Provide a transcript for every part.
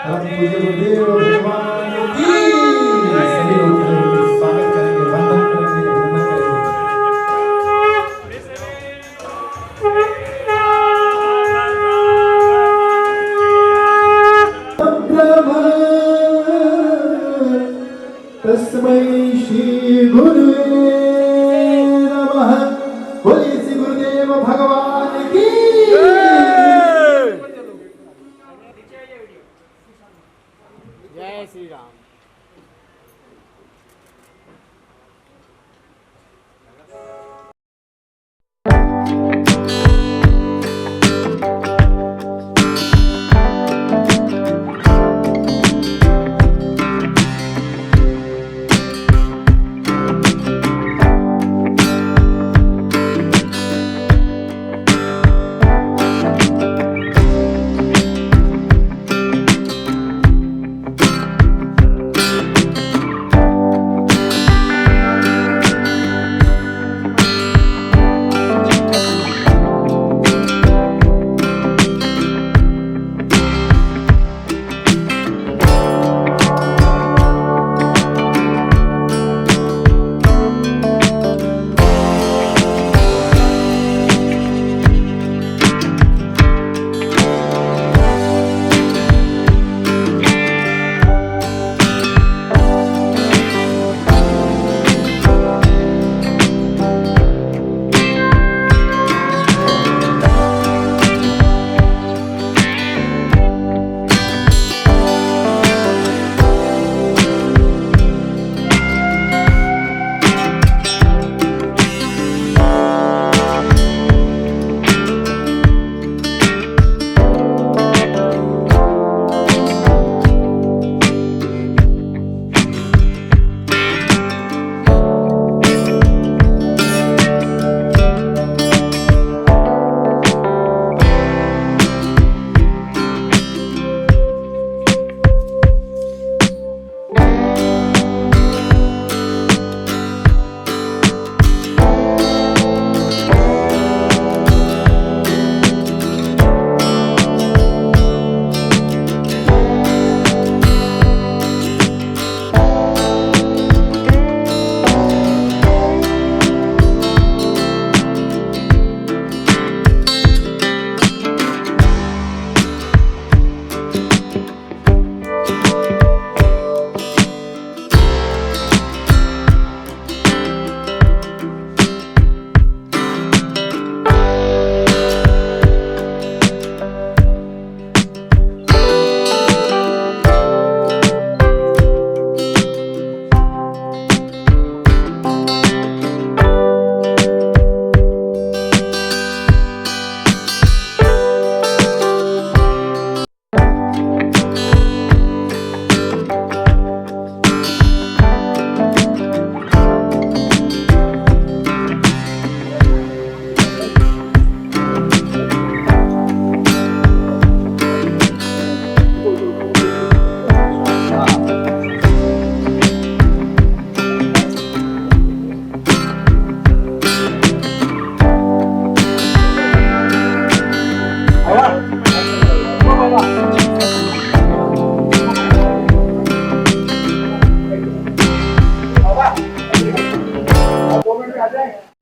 परम पूज्य गुरुदेव भगवान की सभी लोग स्वागत करेंगे, वंदन करेंगे, वंदन करेंगे। तस्मै श्री गुरुवे नमः। बोलिए श्री गुरुदेव भगवान की। जय श्री राम।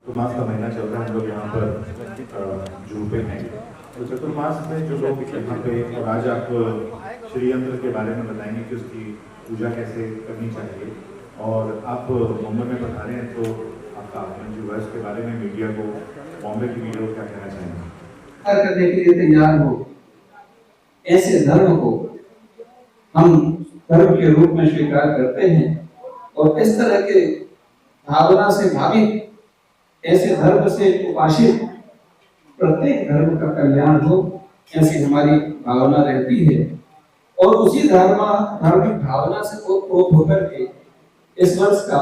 चतुर्मास का महीना चल रहा है, हम लोग यहाँ पर जू पे हैं। तो चतुर्मास में जो लोग यहाँ पे, और आज आप श्री यंत्र के बारे में बताएंगे कि उसकी पूजा कैसे करनी चाहिए। और आप मुंबई में पधारे हैं, तो आपका व्यूअर्स के बारे में, मीडिया को, बॉम्बे की मीडिया को क्या कहना चाहेंगे? करने के लिए तैयार हो, ऐसे धर्म को हम धर्म के रूप में स्वीकार करते हैं और इस तरह के भावना से भावित, ऐसे धर्म से उपासित प्रत्येक धर्म का कल्याण हो, ऐसी हमारी भावना रहती है। और उसी धार्मिक भावना से ओतप्रोत होकर के इस वर्ष का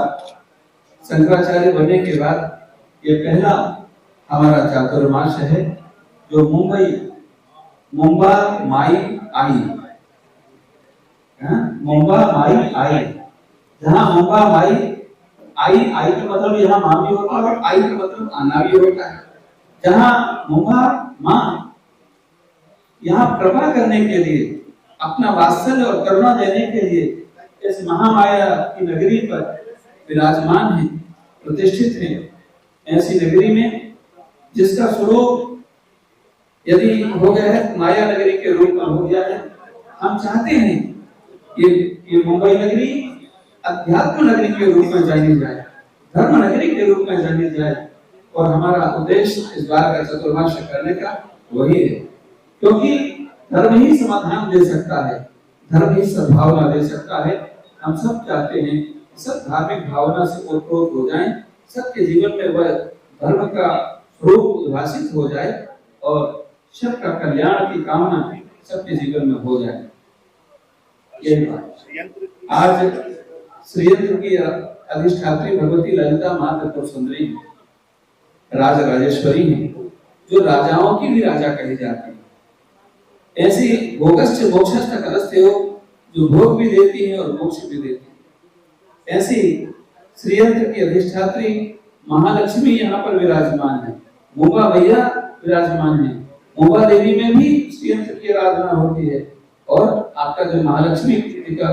शंकराचार्य बनने के बाद ये पहला हमारा चातुर्मास है, जो मुंबा माई आई, मुंबा माई आई, जहाँ मुंबा माई आई, आई का मतलब यहाँ माँ भी होता है और आई का मतलब आना भी होता है। जहाँ मुंबा माँ यहाँ कृपा करने के लिए अपना वात्सल्य और करुणा देने के लिए इस महामाया की नगरी पर विराजमान है, प्रतिष्ठित है। ऐसी नगरी में जिसका स्वरूप यदि हो गया है माया नगरी के रूप में हो गया है, हम चाहते हैं ये मुंबई नगरी अध्यात्म नगरी के रूप में जानी जाए, धर्म नगरी के रूप में जानी जाए। और हमारा उद्देश्य इस बार का चतुर्मास करने का वही है, क्योंकि धर्म ही समाधान दे सकता है, धर्म ही सद्भावना दे सकता है। हम सब चाहते हैं सब धार्मिक भावना से ओतप्रोत हो जाएं, सबके जीवन में वह धर्म का स्वरूप उद्भासित हो जाए और सबका कल्याण की कामना सबके जीवन में हो जाए। आज श्रीयंत्र की अधिष्ठात्री भगवती ललिता माँ त्रिपुर सुंदरी राज राजेश्वरी है, जो राजाओं की भी राजा कही जाती है। ऐसी भोगश्च मोक्षश्च कलस्तेयो, जो भोग भी देती है और मोक्ष भी देती है। ऐसी श्रीयंत्र की अधिष्ठात्री महालक्ष्मी यहाँ पर विराजमान है, मुंबा भैया विराजमान है। मुंबा देवी में भी श्रीयंत्र की आराधना होती है और आपका जो महालक्ष्मी का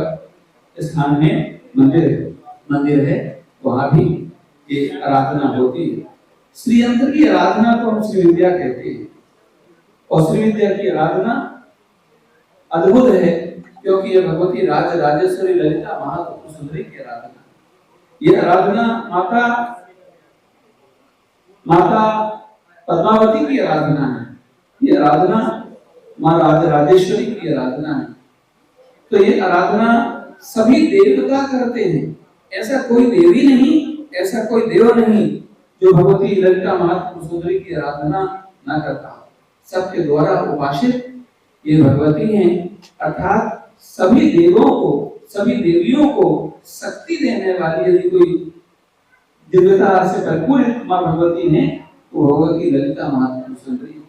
स्थान में मंदिर है वहां भी ये आराधना होती है। श्रीयंत्र की आराधना को हम श्री विद्या कहते हैं और श्री विद्या की आराधना अद्भुत है, क्योंकि ये भगवती राज राजेश्वरी ललिता महात्रिपुर सुंदरी की आराधना, ये आराधना माता पद्मावती की आराधना है, ये आराधना माँ राज राजेश्वरी की आराधना है। तो ये आराधना सभी देवता करते हैं, ऐसा कोई देवी नहीं, ऐसा कोई देव नहीं जो भगवती ललिता महात्रिपुर सुंदरी की आराधना न करता। सबके द्वारा उपासित ये भगवती हैं, अर्थात सभी देवों को, सभी देवियों को शक्ति देने वाली यदि कोई दिव्यता से भरपूर माँ भगवती है वो भगवती ललिता महात्रिपुर सुंदरी।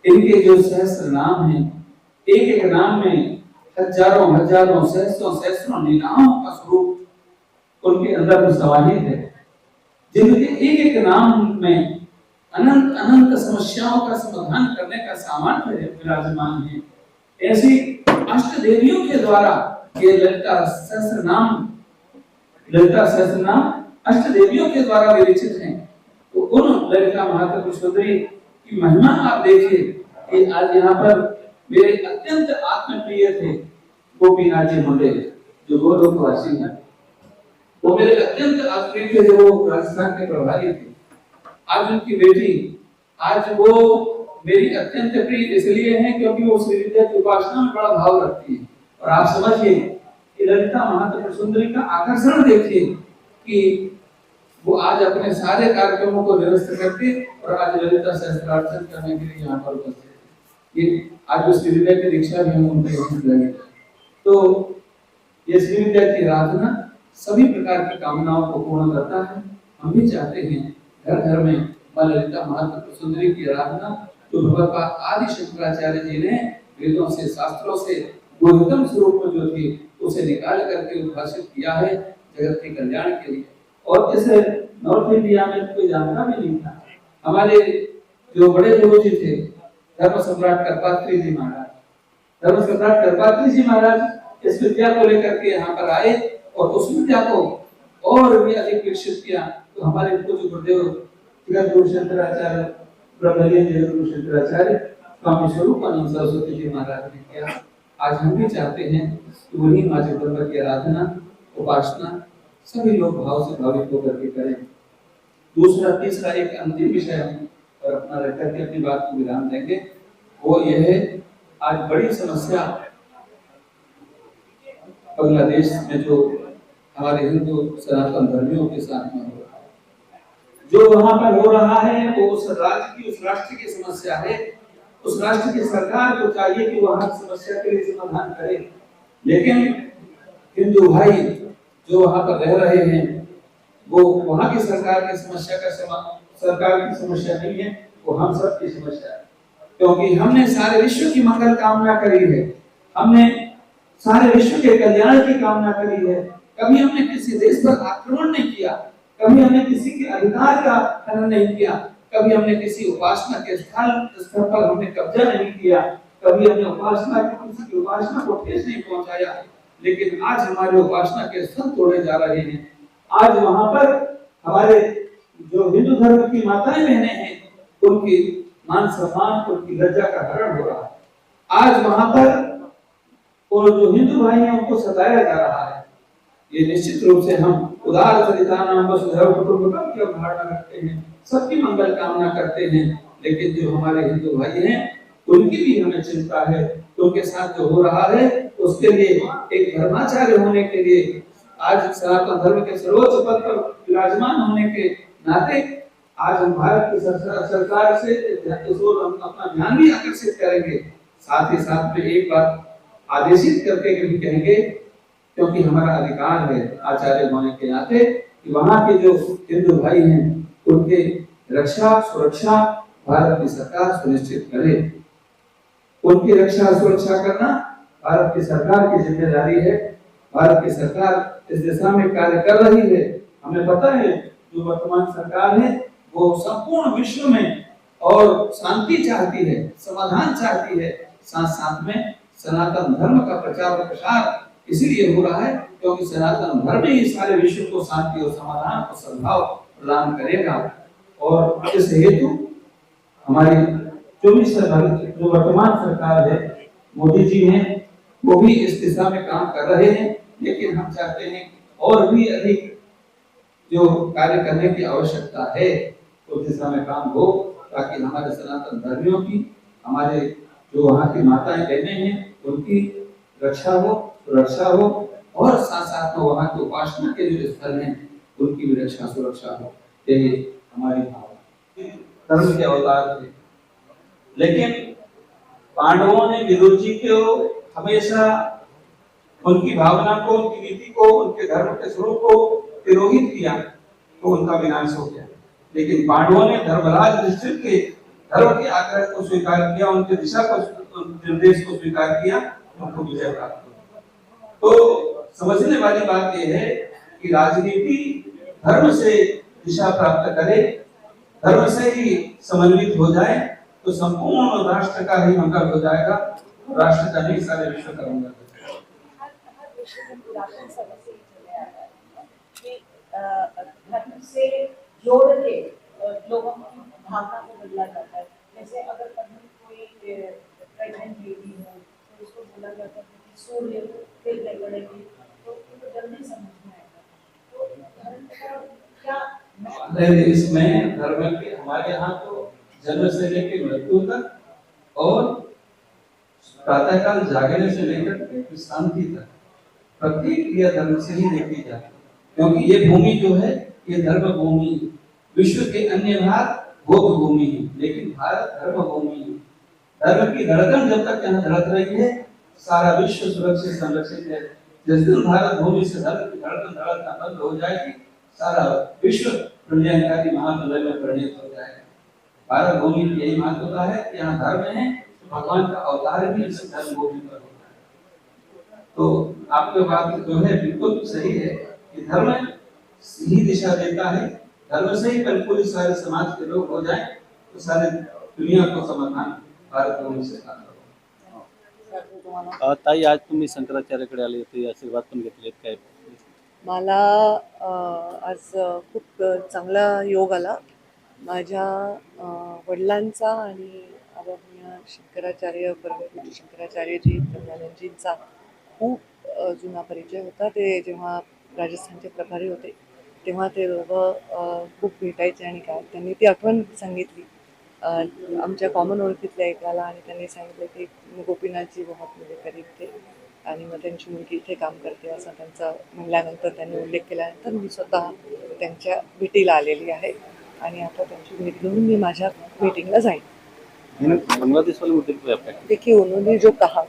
इनके जो सहस्त्र नाम हैं, एक एक नाम में हजारों हजारों सहस्रों लीलाओं का स्वरूप उनके अंदर समाहित है, जिनके एक एक नाम में अनंत अनंत समस्याओं का समाधान करने का सामर्थ्य विराजमान है। ऐसी अष्ट देवियों के द्वारा ये ललिता सहस्त्र नाम अष्ट देवियों के द्वारा विरचित हैं। तो उन ललिता महात्रिपुर सुंदरी की महिमा आप देखिए कि आज यहाँ पर मेरे अत्यंत आत्मप्रिय थे गोपीनाथ जी मुंडे, जो गोलोकवासी हैं, वो मेरे अत्यंत आत्मप्रिय थे, जो राजस्थान के प्रभारी थे। आज उनकी बेटी, आज वो मेरी अत्यंत प्रिय इसलिए है क्योंकि वो श्री विद्या की उपासना में बड़ा भाव रखती है। और आप समझिए कि ललिता महात्रिपुर सुंदरी का आकर्षण देखिए कि वो आज अपने सारे कार्यक्रमों को निरस्त करके और आज ललिता सहस्त्रार्चन करने के लिए यहाँ पर उपस्थित है। ये आज श्री विद्या की दीक्षा भी हम उनके लगे। तो ये श्री विद्या की आराधना सभी प्रकार की कामनाओं को पूर्ण करता है। हम भी चाहते हैं घर घर में मां ललिता महात्रिपुर सुंदरी की आराधना, जो भगवत आदि शंकराचार्य जी ने वेदों से शास्त्रों से गुरुतम स्वरूप में जो थी उसे निकाल करके उद्भाषित किया है जगत के कल्याण के लिए। और इस नॉर्थ इंडिया में कोई जानता भी नहीं था। हमारे जो बड़े गुरु जी थे धर्म सम्राट करपात्री जी महाराज इस विद्या को लेकर के यहाँ पर आए और उस विद्या को और भी अधिक विकसित किया। तो हमारे पूज्य गुरुदेव जगत गुरु शंकराचार्य ब्रह्मलीन गुरु शंकराचार्य स्वामी स्वरूपानंद सरस्वती जी महाराज ने किया। आज हम भी चाहते हैं कि वही माँ जगदम्बा की आराधना उपासना सभी लोग भाव से भावित होकर के करें। दूसरा तीसरा एक अंतिम विषय और अपना रह करके अपनी बात को विराम देंगे, वो यह है आज बड़ी समस्या बांग्लादेश में जो हमारे हिंदू सनातन धर्मियों के साथ में हो रहा है, जो वहां पर हो रहा है वो उस राष्ट्र की समस्या है। उस राष्ट्र की सरकार को चाहिए कि वहां समस्या के लिए समाधान करे, लेकिन हिंदू भाई जो वहां पर रह रहे हैं वो वहां की सरकार की समस्या का सरकार की समस्या नहीं है, वो हम सब की समस्या है। क्योंकि हमने सारे विश्व की मंगल कामना करी है, हमने सारे विश्व के कल्याण की कामना करी है। कभी हमने किसी देश पर आक्रमण नहीं किया, कभी हमने किसी के अधिकार का हनन नहीं किया, कभी हमने किसी उपासना के स्थल पर हमने कब्जा नहीं किया, कभी हमने उपासना किसी की उपासना को ठेस नहीं पहुंचाया, लेकिन आज हमारे उपासना के स्थल तोड़े जा रहे हैं। आज वहां पर हमारे जो हिंदू धर्म की माताएं बहनें हैं, उनकी मान सम्मान, उनकी लज्जा का हरण हो रहा है। आज वहां पर और जो हिंदू भाई हैं उनको सताया जा रहा है। ये निश्चित रूप से हम उदार चरितानाम वसुधैव कुटुंबकम की अवधारणा रखते हैं, सबकी मंगल कामना करते हैं, लेकिन जो हमारे हिंदू भाई हैं उनकी भी हमें चिंता है। उनके साथ जो हो रहा है उसके लिए एक धर्माचार्य होने के लिए, आज सनातन धर्म के सर्वोच्च पद पर विराजमान होने के नाते आज हम भारत की सरकार से हम अपना ध्यान भी आकर्षित करेंगे। साथ ही साथ में एक बात आदेशित करके भी कहेंगे, क्योंकि हमारा अधिकार है आचार्य होने के नाते कि वहां के जो हिंदू भाई हैं उनके रक्षा सुरक्षा भारत की सरकार सुनिश्चित करे। उनकी रक्षा सुरक्षा करना भारत की सरकार की जिम्मेदारी है। भारत की सरकार इस दिशा में कार्य कर रही है। हमें पता है जो वर्तमान सरकार है वो संपूर्ण विश्व में और शांति चाहती है, समाधान चाहती है। साथ साथ में सनातन धर्म का प्रचार और प्रसार इसलिए हो रहा है क्योंकि सनातन धर्म ही सारे विश्व को शांति और समाधान और सद्भाव प्रदान करेगा। और इस हेतु हमारी जो वर्तमान सरकार है, मोदी जी हैं, वो भी इस दिशा में काम कर रहे हैं, लेकिन हम चाहते हैं और भी अधिक जो कार्य करने की आवश्यकता है उस दिशा में काम हो, ताकि हमारे सनातन धर्मियों की, हमारे जो वहाँ की माताएं बहनें हैं उनकी रक्षा हो, सुरक्षा हो, और साथ साथ में वहाँ के उपासना के जो स्थल हैं उनकी भी रक्षा सुरक्षा हो। यही हमारी भावना। धर्म के अवतार थे, लेकिन पांडवों ने विदुर जी को हमेशा उनकी भावना को, उनकी नीति को, उनके धर्म के स्वरूप को तिरोहित किया तो उनका विनाश हो गया। लेकिन पांडवों ने धर्मराज युधिष्ठिर के धर्म के आग्रह को स्वीकार किया, उनके दिशा को, निर्देश को स्वीकार किया, उनको विजय प्राप्त हुआ। तो समझने वाली बात यह है कि राजनीति धर्म से दिशा प्राप्त करे, धर्म से ही समन्वित हो जाए तो संपूर्ण राष्ट्र का ही मंगल हो जाएगा, राष्ट्र का नहीं सारे विश्व का मंगल हो जाएगा। धर्म से जोड़ के लोगों की भावना को बदला जाता है। जैसे अगर कभी कोई प्रेग्नेंट लेडी हो तो उसको बोला जाता है कि सूर्य फिर पड़ेगी, तो उनको जल्दी समझ में आएगा। तो धर्म का क्या इसमें धर्म के हमारे यहाँ तो जन्म से लेकर मृत्यु तक और प्रातःकाल जागने से लेकर शांति तक प्रत्येक क्रिया धर्म से ही देखी जाती है, क्योंकि ये भूमि जो है ये धर्म भूमि है। विश्व के अन्य भाग भोग भूमि है, लेकिन भारत धर्म भूमि है। धर्म की धड़कन जब तक यहाँ धड़क रही है सारा विश्व सुरक्षित संरक्षित है। जिस दिन भारत भूमि से धर्म की धड़कन धड़कना बंद हो जाएगी सारा विश्व प्रलयंकारी महाप्रलय में परिणत हो जाएगा। भारत भूमि की यही महत्वता है कि यहाँ धर्म है तो भगवान का अवतार भी इस धर्म भूमि पर होता है। तो आपकी बात जो है बिल्कुल सही है कि धर्म ही दिशा देता है। धर्म से ही पूरी सारे समाज के लोग हो जाए तो सारे दुनिया को समाधान भारत भूमि से प्राप्त होगा। ताई, आज तुम्ही शंकराचार्याकडे आले होते, आशीर्वाद पण घेतलेत, काय? मला आज खूप चांगला योग आला। माझ्या वडिलांचा आणि आदरणीय शंकराचार्य परमपूज्य शंकराचार्यजी ब्रह्मानंदजींचा खूप जुना परिचय होता। ते जेव्हा राजस्थानचे प्रभारी होते तेव्हा ते दोघं खूप भेटायचे आणि काय त्यांनी ती आठवण सांगितली आमच्या कॉमन ओळखीतल्या एकाला, आणि त्यांनी सांगितलं की गोपीनाथजी बहुत मेरे करीब थे आणि मग त्यांची मुलगी इथे काम करते असं त्यांचा म्हणल्यानंतर त्यांनी उल्लेख केल्यानंतर मी स्वतः त्यांच्या भेटीला आलेली आहे आणि आता त्यांची भेट घेऊन मी माझ्या मीटिंगला जाईन। बांग्लादेश वाले मुद्दे पे आपका? देखिए, उन्होंने जो कहा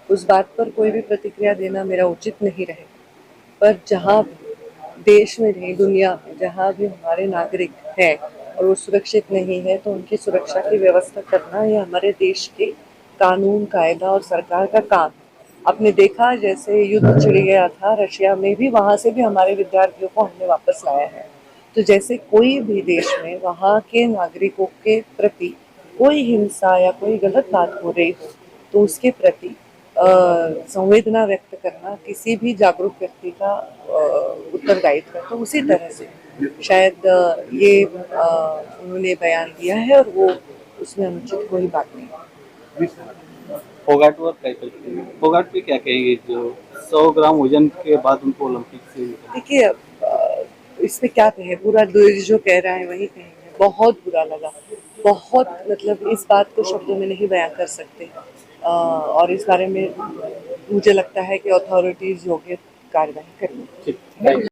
उस बात पर कोई भी प्रतिक्रिया देना मेरा उचित नहीं रहेगा, पर जहाँ देश में नहीं दुनिया में जहाँ भी हमारे नागरिक हैं और वो सुरक्षित नहीं है तो उनकी सुरक्षा की व्यवस्था करना ये हमारे देश के कानून कायदा और सरकार का काम। आपने देखा जैसे युद्ध छिड़ गया था रशिया में भी, वहाँ से भी हमारे विद्यार्थियों को हमने वापस लाया है। तो जैसे कोई भी देश में वहाँ के नागरिकों के प्रति कोई हिंसा या कोई गलत बात हो रही हो तो उसके प्रति संवेदना व्यक्त करना किसी भी जागरूक व्यक्ति का उत्तरदायित्व है। तो उसी तरह से शायद ये उन्होंने बयान दिया है और वो उसमें अनुचित कोई बात नहीं है। फोगाट और टाइटल फोगाट पे क्या कहेंगे जो 100 ग्राम वजन के बाद उनको ओलंपिक से देखिए इसमें क्या कहे, पूरा देश जो कह रहा है वही कहेंगे। बहुत बुरा लगा, बहुत, मतलब इस बात को शब्दों में नहीं बयान कर सकते। और इस बारे में मुझे लगता है कि अथॉरिटीज योग्य कार्रवाई करेंगी। ठीक।